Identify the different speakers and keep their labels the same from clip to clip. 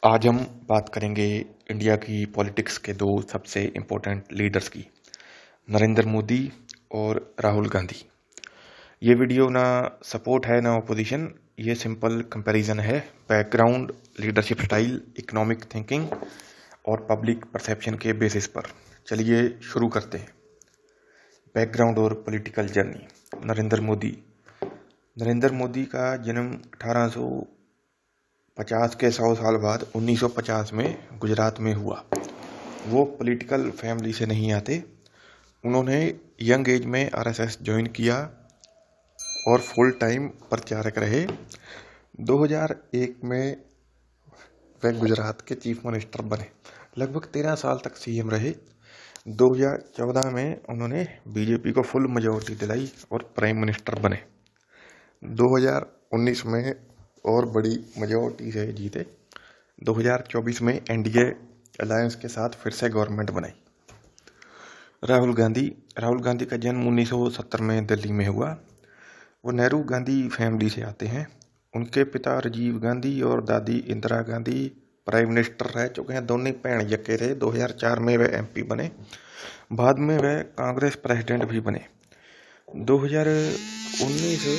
Speaker 1: आज हम बात करेंगे इंडिया की पॉलिटिक्स के दो सबसे इम्पोर्टेंट लीडर्स की, नरेंद्र मोदी और राहुल गांधी। ये वीडियो ना सपोर्ट है ना ऑपोजिशन, ये सिंपल कंपैरिजन है background, leadership style, economic thinking और पब्लिक परसेप्शन के बेसिस पर। चलिए शुरू करते हैं। बैकग्राउंड और पॉलिटिकल जर्नी। नरेंद्र मोदी का जन्म 1850 के 100 साल बाद 1950 में गुजरात में हुआ। वो पॉलिटिकल फैमिली से नहीं आते। उन्होंने यंग एज में आरएसएस ज्वाइन किया और फुल टाइम प्रचारक रहे। 2001 में वे गुजरात के चीफ मिनिस्टर बने। लगभग 13 साल तक सीएम रहे। 2014 में उन्होंने बीजेपी को फुल मेजॉरिटी दिलाई और प्राइम मिनिस्टर बने। 2019 में और बड़ी मेजॉरिटी से जीते। 2024 में एनडीए अलायंस के साथ फिर से गवर्नमेंट बनाई। राहुल गांधी का जन्म 1970 में दिल्ली में हुआ। वो नेहरू गांधी फैमिली से आते हैं। उनके पिता राजीव गांधी और दादी इंदिरा गांधी प्राइम मिनिस्टर रह चुके हैं। दोनों भैन यक्के थे। 2004 में वे एमपी बने। बाद में वे कांग्रेस प्रेसिडेंट भी बने। 2019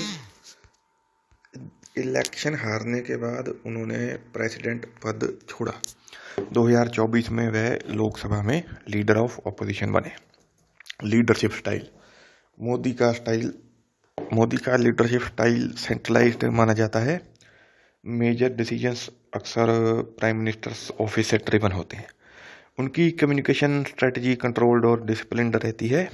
Speaker 1: इलेक्शन हारने के बाद उन्होंने प्रेसिडेंट पद छोड़ा। 2024 में वह लोकसभा में लीडर ऑफ ऑपोजिशन बने। Leadership style. मोदी का लीडरशिप स्टाइल सेंट्रलाइज्ड माना जाता है। मेजर डिसीजंस अक्सर प्राइम मिनिस्टर्स ऑफिस से ड्रिवन होते हैं। उनकी कम्युनिकेशन स्ट्रेटजी कंट्रोल्ड और डिसिप्लिन्ड रहती है।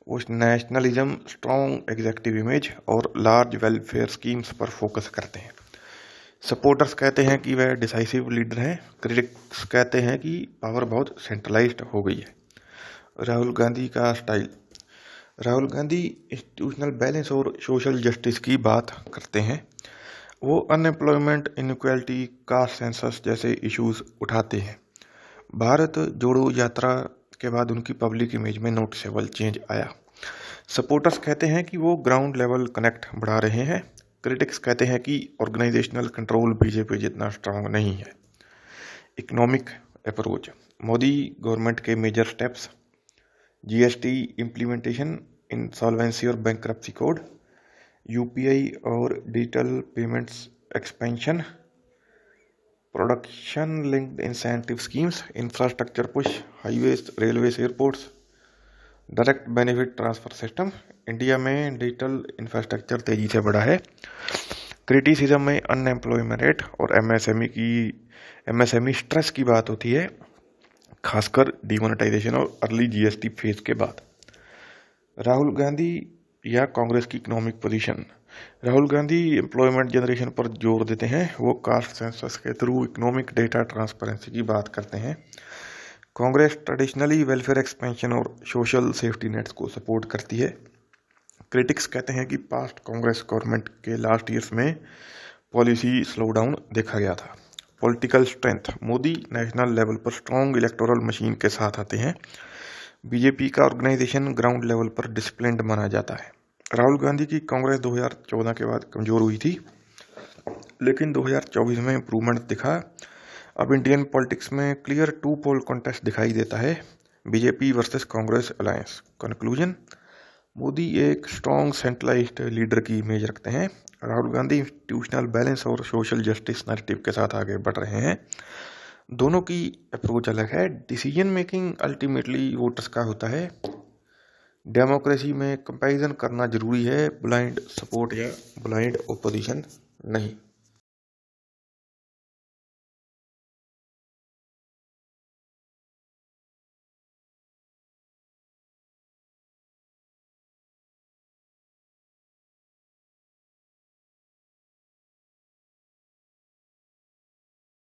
Speaker 1: उस नेशनलिज्म, स्ट्रॉन्ग एग्जेक्टिव इमेज और लार्ज वेलफेयर स्कीम्स पर फोकस करते हैं। सपोर्टर्स कहते हैं कि वह डिसाइसिव लीडर हैं। क्रिटिक्स कहते हैं कि पावर बहुत सेंट्रलाइज्ड हो गई है। राहुल गांधी का style. Rahul Gandhi institutional balance और सोशल जस्टिस की बात करते हैं। वो अनएम्प्लॉयमेंट, इनइक्वालिटी, कास्ट सेंसस जैसे इश्यूज उठाते हैं। भारत जोड़ो यात्रा के बाद उनकी पब्लिक इमेज में नोटिसेबल चेंज आया। सपोर्टर्स कहते हैं कि वो ग्राउंड लेवल कनेक्ट बढ़ा रहे हैं। क्रिटिक्स कहते हैं कि ऑर्गेनाइजेशनल कंट्रोल बीजेपी जितना स्ट्रांग नहीं है। Economic approach. मोदी गवर्नमेंट के major steps: GST implementation, insolvency और बैंक्रप्सी कोड, यूपीआई और digital payments expansion, production linked incentive schemes, infrastructure push, highways, railways, airports, direct benefit transfer system. India में digital infrastructure तेजी से बढ़ा है। क्रिटिसिज्म में unemployment rate और एमएसएमई स्ट्रेस की बात होती है, खासकर डिमोनेटाइजेशन और अर्ली जीएसटी फेज के बाद। राहुल गांधी या कांग्रेस की economic position. Rahul Gandhi employment generation पर जोर देते हैं। वो कास्ट सेंसस के थ्रू इकोनॉमिक डेटा ट्रांसपेरेंसी की बात करते हैं। कांग्रेस ट्रेडिशनली वेलफेयर एक्सपेंशन और सोशल सेफ्टी नेट्स को सपोर्ट करती है। क्रिटिक्स कहते हैं कि पास्ट कांग्रेस गवर्नमेंट के लास्ट ईयर्स में पॉलिसी स्लोडाउन देखा गया था। Political strength. Modi national level पर स्ट्रॉन्ग इलेक्टोरल मशीन के साथ आते हैं। बीजेपी का ऑर्गेनाइजेशन ग्राउंड लेवल पर डिसिप्लिन्ड माना जाता है। राहुल गांधी की कांग्रेस 2014 के बाद कमजोर हुई थी, लेकिन 2024 में इम्प्रूवमेंट दिखा। अब इंडियन पॉलिटिक्स में क्लियर टू पोल कॉन्टेस्ट दिखाई देता है, BJP versus Congress alliance. Conclusion: Modi एक स्ट्रॉन्ग सेंट्रलाइज्ड लीडर की इमेज रखते हैं। राहुल गांधी इंस्टीट्यूशनल बैलेंस और सोशल जस्टिस नैरेटिव के साथ आगे बढ़ रहे हैं। दोनों की अप्रोच अलग है। डिसीजन मेकिंग अल्टीमेटली वोटर्स का होता है। डेमोक्रेसी में कंपैरिजन करना जरूरी है, ब्लाइंड सपोर्ट या ब्लाइंड ओपोजिशन नहीं।